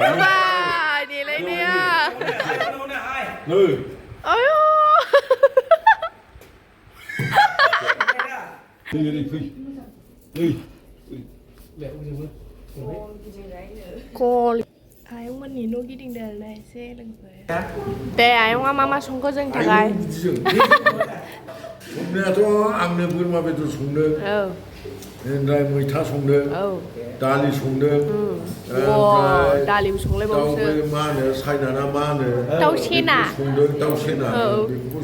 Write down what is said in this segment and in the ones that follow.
Wow, đi lên nè. Ừ. Ôi. Đi. Đi. Cô ai ông mình nhìn nó cái đình đèn này xe lần về. Để ai ông mama xuống có dân thằng ai. 내가 또 악내 불마배도 속는, Ừ. 나 뭐다 속는, Ừ. 달리 속는, Wow, đà liều xuống lấy bông tao sữa. với 마늘, 사이다나 마늘, Tao xin à? 속는, tao xin à, 그리고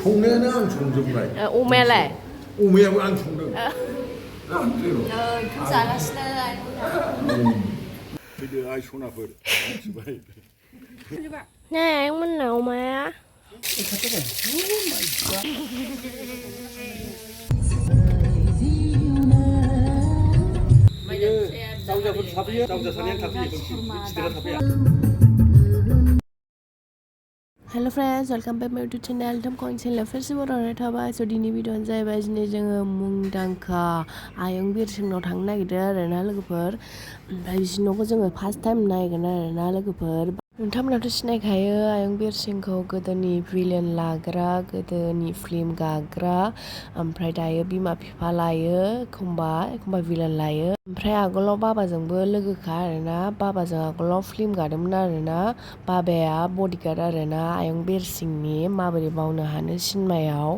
속는 안 속는 này, Ume lại. 우매하고 안 속는, 안 돼요. Không sợ là stay bây giờ ai xuống nào vậy? Nè, ông mình nào mà. 싸우자고 답이야. 싸우자 사냥 답이야. 지대가 답이야. Hello friends, welcome back to my YouTube channel. Thăm con xin là festival rồi thôi ba. So đi ní video này ba này जोङो मुंदांखा आयं बिरसिंनाव थांनो नागिरदों आरोना लोगोफोर. ओमफ्राय बिसिनावबो जोङो first time नायगोन आरोना लोगोफोर. नोंथांमोनाथ' सिनायखायो आयं बिरसिंखौ गोदोनि भिलेन लाग्रा, गोदोनि फिल्म गाग्रा, ओमफ्राय दायो बिमा बिफा लायो, एखमबा भिलेन लायो. ओमफ्राय आगोलाव बाबाजोंबो लोगोखा आरोना, बाबाजों आगोलाव फिल्म गादोंमोन आरोना. बाबाया बडिगार्ड आरोना आयं बिरसिंनि माबोरै बावनो हानो सिनेमायाव.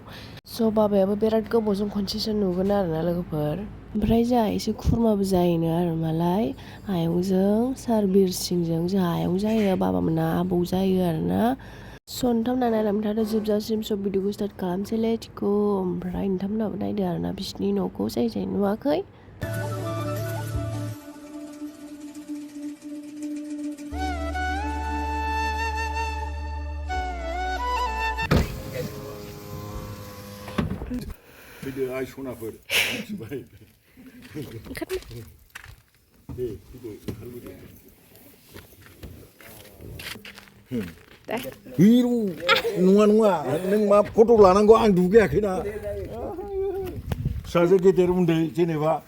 स' बाबायाबो बिराद गोबावजों खनसेसो नुगोन आरोना लोगोफोर. ओमफ्राय जोंहा एसे खुरमाबो जायोनो आरो मालाय आयंजों सार बिरसिंजों जोंहा आयं जायो, बाबामोना आबौ जायो आरोना. स' नोंथांमोना नायनानै थादो जोबजासिम स' भिडिअखौ स्टार्ट खालामसै लेट्सगो। ओमफ्राय नोंथांमोनाबो नायदो आरोना बिसिनि न'खौ जाय जाय नुवाखै. bây giờ ai xuống nào vậy? 위로 누가 능마 포토 라는 거 안 두게 그나 사세게 데려온데 쟤네 봐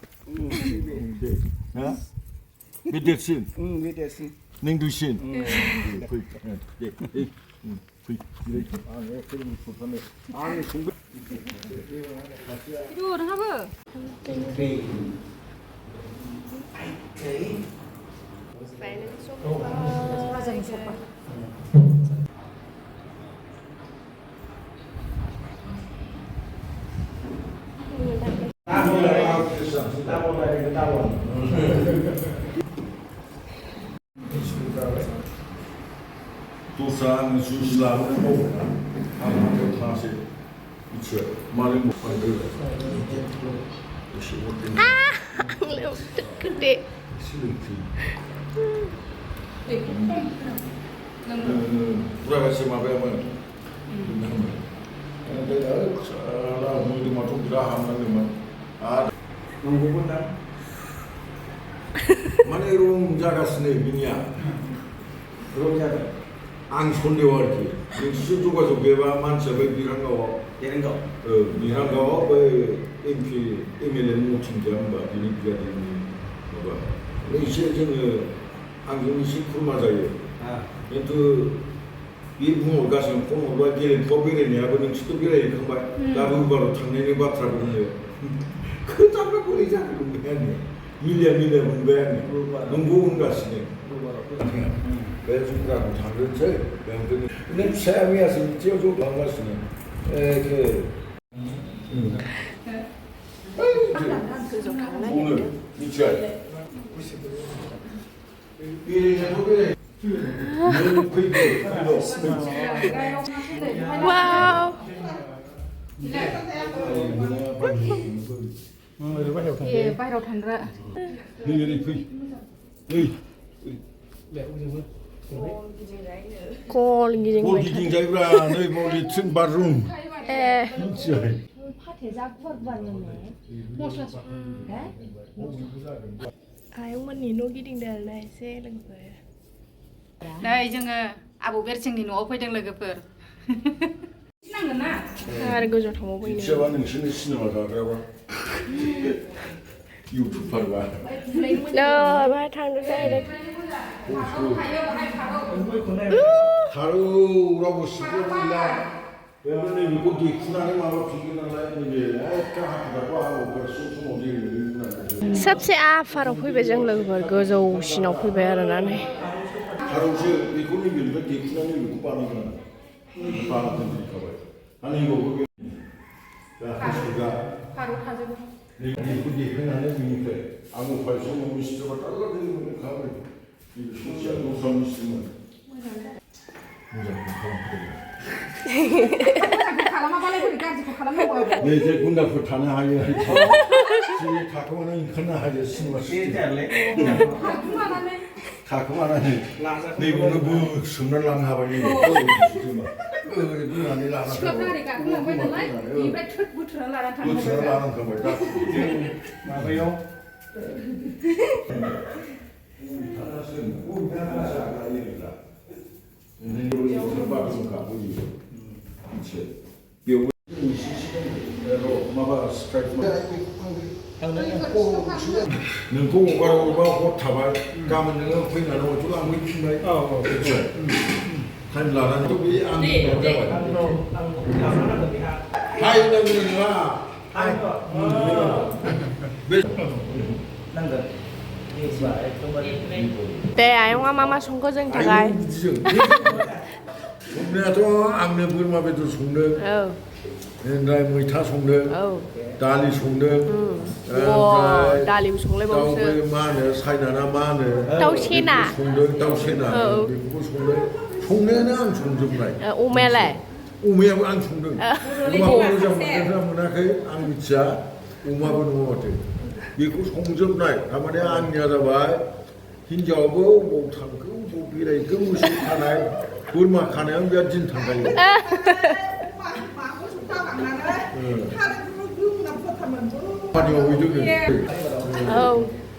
베데신 왜됐어? 능두신 Đùa nó hả bơ? 도산 수슬라는 뭐나 아무도 다시 이제 말을 못 받는 Liệu tức gede. 돌아가시 마배면 내가 사람 우리 마토 비라 하면 아 농구보다 마네롱 자가스네 미냐 그러자 안 손대와 이렇게 수조가 저게와 만서베 비랑가 되는 거. 비랑가 그 MP MLN 모친장 봐 비리비가 되는 봐 이제 저는 안경이 시크루마자요 아. 또 일본을 가서 폰으로 와기를 거기를 내고 능치도 비래 이거 봐 나도 바로 당연히 바트라고 그러네요 그 잡아 버리자 그런 거 아니에요 밀려 문배네 농구군 가시네 배송가고 장른 제 명등이 근데 세미야서 지어줘 반갑시네 그 오늘 이치야 이래서 그래 Wow. Thì bay đầu thành ra. Cô là gì 뭐 vậy? 기증자구나 너희 머리 층바룸 Ê. Phát thể ra cũng vất vẩn rồi nhỉ. Một là đấy. Ai ông mình nhìn nó cái đình đèn này xe lần về. Đây जोङो आबौ बेरसिंनि न'आव फैदों लोगोफोर. नांगोन ना? आरो गोजौ थांबाव फैनो. 시아가 능신의 시네마 가라고 유튜브 봐봐 Rồi, ba thằng nó xe đây. 가루라고 시켜보니까 왜냐면 이거 디쿠나네 마법 비기나라 이제 약간 하다고 하고 그래서 좀 어디 सबसे आफाराव फैबाय जों लोगोफोर गोजौसिनाव फैबाय आरोना नै 가루시 이거는 이제 디쿠나네 이거 빠는 빠는 거니까 아니 이거 그게 자 하시가 바로 가지고 이거 디쿠나네 이거 아무 발송 너무 시켜봐 떨어지는 거 가면 이거 소시아 노선 있으면 네, 이제 군다프 타나 하여 집에 가끔은 큰나 하여 신고 가끔하네 네 이거는 뭐 숨는 랑 하바니 누나니 라나 라나 거다 마가요 नोंखौ हगारोबा हर थाबाय गाबोन नोङो फैनानै हयथ' लांफैफिनबाय टाइम लानानैथ' बे आंनि जाबाय हाय नांगौ नङा बे दे आयंआ मा संखो जोंनि थाखाय संनायाथ' आंनो बोरमा बेदर संदों ओमफ्राय मैथा संदों दालि संदों ओमफ्राय दालिबो संलायबावसो मा होनो सायना मा होनो दाउ सेना संदों दाउ सेना बेखौबो संदों संनायानो आं संजोबनाय अमायालाय अमायाबो आं संदों अमाखौ मोजां मोनदोंना मोनाखै आं मिथिया अमाबो दङ माथो बेखौ संजोबनाय थारमाने आंनिया जाबाय हिनजावाबो बबाव थांखो बबाव बेरायखो मोसौ खानाय बोरमा खानायाव बिराद दिन थांखायो खामानियाव हैदोंनो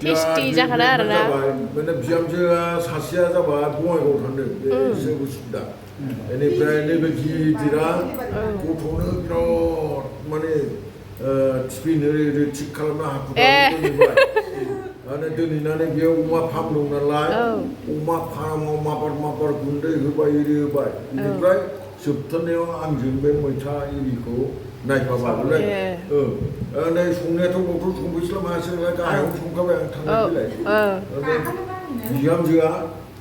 टेस्टि जाखादों आरोना माने बिहामजोआ सासेया जाबाय बङाइगाव थांदों एसे उसुबिदा बेनिफ्राय नैबे गिदिरा गथ'नो बिराद माने टिफिन थिग खालामनो हाखुदाखु दोनहैबाय दोनहैनानै बेयाव अमा फार्म दं नालाय अमा फार्माव माबार गुन्दै होबाय एरि होबाय बेनिफ्राय जोबथारनायाव आंजों बे मैथा एरिखौ नायफाबाय नै संनायाथ' गथ' संफैस्ला मासै नालाय गाहायाव संखाबाय आं थांलाय फैलाय बिहामजोआ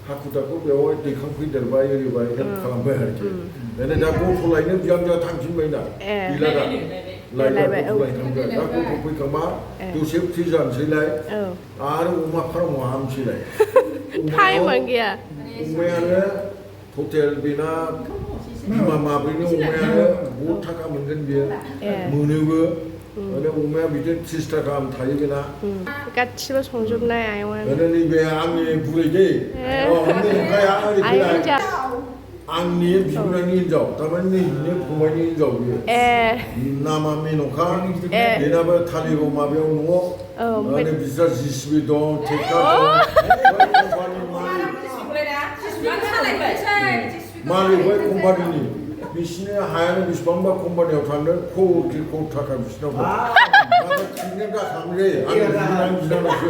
हाखु दाखु बेवहाय दैखांफैदेरबाय एरिबाय हेल्प खालामबाय आरोखि बेनो दा गथ' लायनो बिहामजोआ थांफिनबायना गैला दा लायबाय लायखांबाय दा गथ' फैखांबा दसे फ्रि जानोसैलाय आरो अमा फार्माव हामसैलाय अमायानो टटेल बेना बिमा माब्रैनि अमायानो 5 थाखा मोनगोन बियो मोनोबो माने अमाया बिदिनो 30 थाखा गाहाम थायो बेना गासिबो संजोबनाय आयंआनो नैबे आंनि बुरै दै आंनि बिबोनांनि हिनजाव थारमाने नैबेनि फंबायनि हिनजाव बियो नामा मेन'खा बेनाबो थालिगाव माबायाव न'आव माने बिस्रा जिसिबि दं ट्रेक्टर दं मालिक बै कम्पानिनि बिसिनि हायानो बेसेबांबा कम्पानियाव थांदों कौटि थाखा बिसिनाव दं नाथाय थिगैनो दाखांलै आंनि बिनानावसो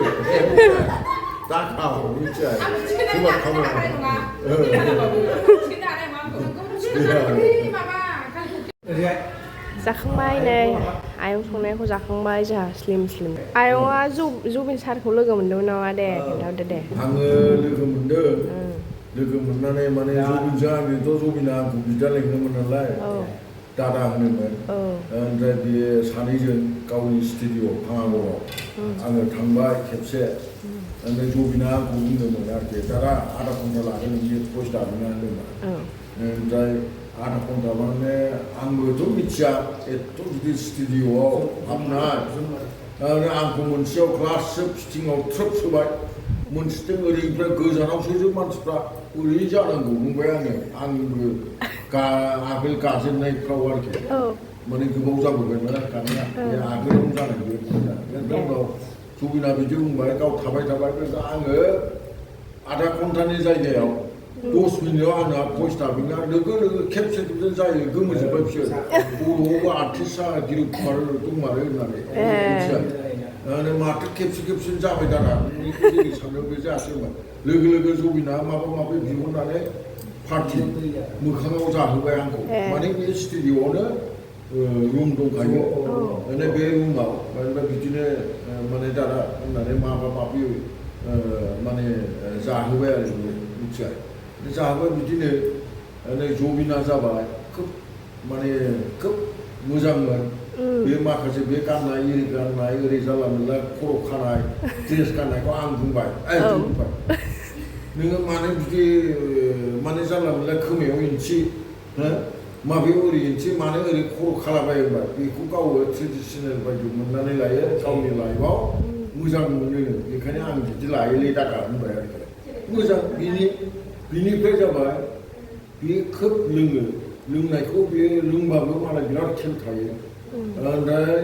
दाखा मिथिया सोरबा खामानि जाखांबाय नै आयं संनायखौ जाखांबाय जोंहा स्लिम आयंआ जुबिन सारखौ लोगो मोन्दोंमोन नामा दे खोन्थाहरदो दे आङो लोगो मोनदों लोगो मोननानै माने जबिनजों आंथ' जबिना आंखौ बिदा लेंदोंमोन नालाय दादा होनोमोन ओमफ्राय बे सानैजों गावनि स्टुडिअ' भाङागराव आङो थांबाय खेबसे ओमफ्राय जबिना आंखौ बुंदोंमोन आरोखि दादा आधा घन्टा लागोन नोंनि भइस दाबोना होनदोंमोन ओमफ्राय आधा घन्टा माने आंबोथ' मिथिया एथ' गिदिर स्टुडिअ'आव हाबनाय आंखौ मोनसेयाव क्लाससो फिटिंआव ट्रोप सोबाय मोनसेथिं ओरैनिफ्राय गोजानावसो जोब मानसिफ्रा ओरै जानांगौ बुंबाय आंबो आगोल गाजेननायफ्राव आरोखि माने गोबाव जाबोबायमोन गानाया बे आगोलावनो जानाय बे उनाव जबिना बिदि बुंबाय गाव थाबाय आङो आधा घन्टानि जायगायाव 10 मिनिटआव आंना भइस दाबिंआ लोगो खेबसे जायो गोमोजोब्बाय बिसोर बर'आवबो आर्टिस्टआ दिलीप कुमार दंमारो होननानै माथो खेबसे जाबाय दाना जोंनि साननायाव बे जायासैमोन लोगो जबिना माबा बिहरनानै पार्टि मोखाङाव जाहोबाय आंखौ माने बे स्टुडिअ'आवनो रुम दंखायो माने बे रुमाव बिदिनो माने दादा होननानै माबि माने जाहोबाय आरो मिथिबाय जाहोबाय बिदिनो नै जबिना जाबाय खोब माने खोब मोजांमोन बे माखासे बे गाननाय ओरै जाला मोनला खर' खानाय ड्रेस गाननायखौ आं बुंबाय नोङो मानो बिदि माने जानला मोनला खोमायाव इन्थि माबायाव ओरै इन्थि मानो ओरै खर' खालाबाय होनबाय बेखौ गावो ट्रेडिसनेल बायदि मोननानै लायो गावनि लाइफआव मोजां मोनो बेखायनो आं बिदि लायोलै दादा होनबाय आरोखि मोजां बिनिफ्राय जाबाय बे खोब लोंनायखौ बे लोंबाबो मालाय बिराद खेल थायो ओमफ्राय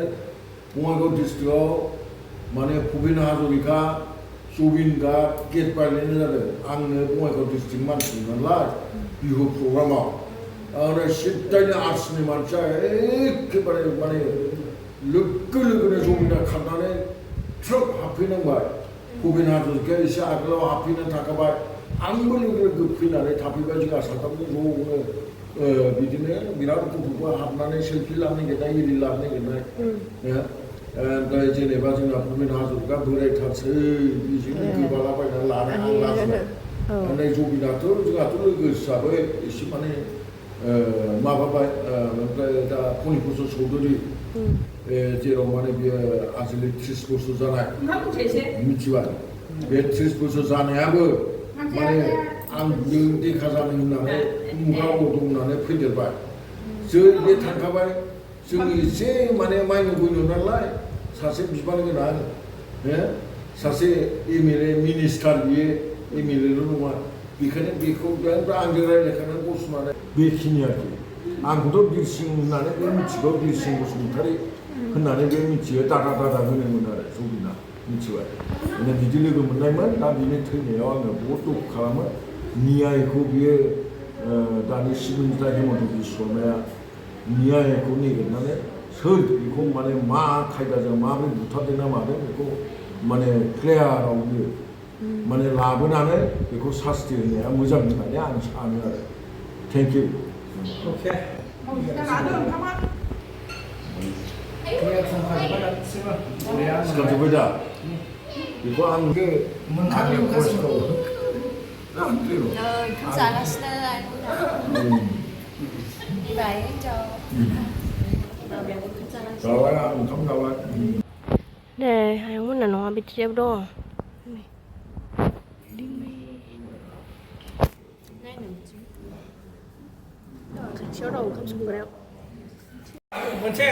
बङाइगाव डिस्ट्रिक्टआव माने भुपेन हाजरिका जबिन गार्ड गेट बानायनाय जादों आंनो बङाइगाव डिस्ट्रिक्ट मानसि नालाय बिहु प्रग्रामाव ओमफ्राय सिद्धायनो आर्ट्सनि मानसिया एखेबारे माने लोगोनो जबिना खारनानै ट्रोप हाबफैनांबाय भुपेन हाजरिकाया एसे आगोलाव हाबफैनानै थाखाबाय आंबो लोगो फैनानै थाफैबाय जोंहा साथामजों ज'नो बिदिनो बिराद गथ'फोर हाबनानै सेल्फि लानो नागिरनाय एरि लानो नागिरनाय ओमफ्राय जेनेबा जोंना भुपेन हाजरिका बोरायथारसै बिजोंनो गोबालाबायनानै लानाय आं लाजिबाय ओमफ्राय जबिनाथ' जोंहाथ' लोगो हिसाबै एसे माने माबाबाय ओमफ्राय दा फणिभुषन चौधुरि जेराव माने बियो आजिलि 30 बोसोर जानाय मिथिबाय बे 30 बोसोर जानायाबो माने आं देखा जानो होननानै मुगाव दं होननानै फैदेरबाय जों बे थांखाबाय जों एसे माने माइनो गयनो नालाय सासे बिबान गोनां सासे एमएलए मिनिस्टार बियो एमएलएल' नङा बेखायनो बेखौ आंजों रायज्लायखानानै गसंनानै बेखिनि आरोखि आंखौथ' बिरसिं होननानै बे मिथिगौ बिरसिं बसुमतारी होननानै बे मिथियो दादा होनोमोन आरो जबिना मिथिबाय माने बिदि लोगो मोननायमोन दा बिनि थैनायाव आङो बहुद दुखु खालामो नियायखौ बियो दानि सिबिंजा हेमन्त बिश्वशर्माया नियायखौ नागिरनानै सोर बेखौ माने मा खायदाजों माबोरै बुथारदों ना मादों बेखौ माने क्लियाराव बियो माने लाबोनानै बेखौ सास्ति होनाया मोजां होननानै आं सानो आरो थेंक इउ सिखारजोब्बाय दा बेखौ आं không sợ là stay lại vậy cho rồi ăn không đâu anh 네, 아영은 나 너무 비트려도. chiếu đầu không xong rồi Mình xe.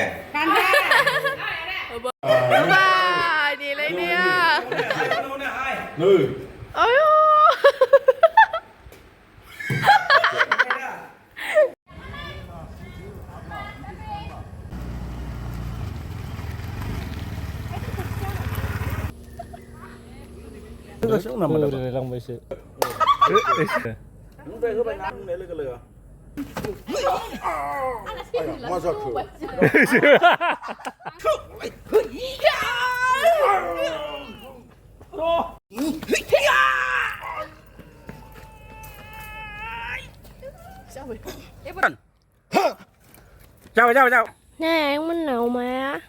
ba gì lấy nè Người ôi Cái số nào mà được lòng về sự. Đúng đây có bài năm này lừa. 맞아 그. Chào. nè ông mình nào mà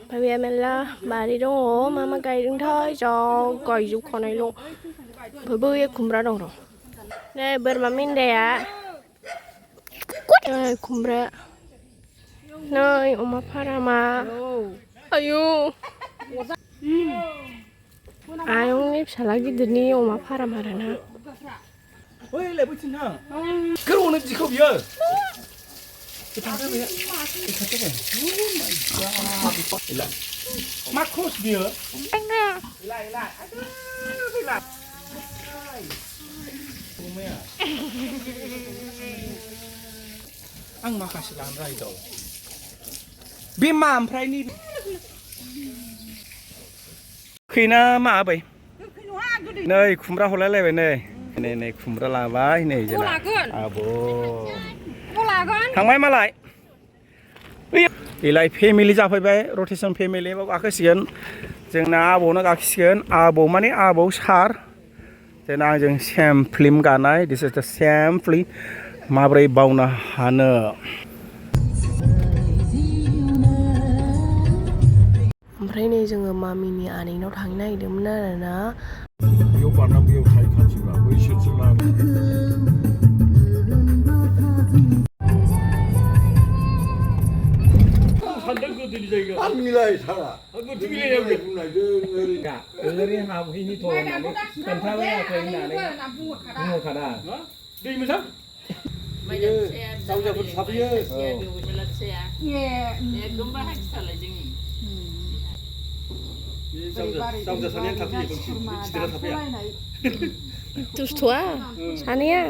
bởi vì mình là bà đi đâu hổ mà cày đứng thôi cho còi giúp con này luôn bởi bơi cũng ra đâu rồi nè bữa mà mình đẻ này cũng ra nơi 엄마 파라마 아유 아용님 잘하기더니 엄마 파라마라나 Ôi lại bút chân hả? Cái đồ này gì không nhớ? Cái thằng đó vậy. Cái thằng đó này. Oh my god. Marcos nhớ. anh à Lại. Không mẹ. Ang makasilan ra ito. Bimam pray ni. Khi na ma vậy? Nơi khum ra hồi lại vậy này. Này khum ra là vái này vậy nè. À bố. Thằng mấy mà lại? Thì lại family ra phải bé rotation family mà bác cái xiên जोंना आबौनो गाखिसिगोन आबौ माने आबौ सार जोंना आंजों same film गानाय दिस इज द same film माब्रै बावनो हानो ओमफ्राय नै जोङो मामिनि आनैनाव थांनो नागिरदोंमोन आरोना बेयाव बारना बेयाव थायो खाथिफ्रा बैसोरसो मा सानदों गोदोनि जायगा आं मिलाय सारा गोदो मिलायाव बुंनायजों ओरै हाबहैनिथ' होननानै खोन्थाबायाखै होननानै बुंहरखादा दै मोजां जावजाफोर थाफैयो जावजा सानैया थाफैयो गिदिरा थाफैया दुस्थ'आ सानैया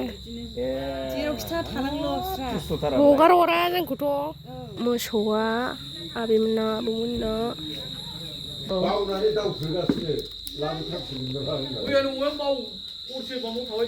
दुस्थ'थारा हगार हरा जोंखौथ' मोसौआ आबैमोनना आबौमोनना बावनानै दावखोगासिनो लाबोथारसिगोन मैया न'आव माव हरसे माबाव थाबाय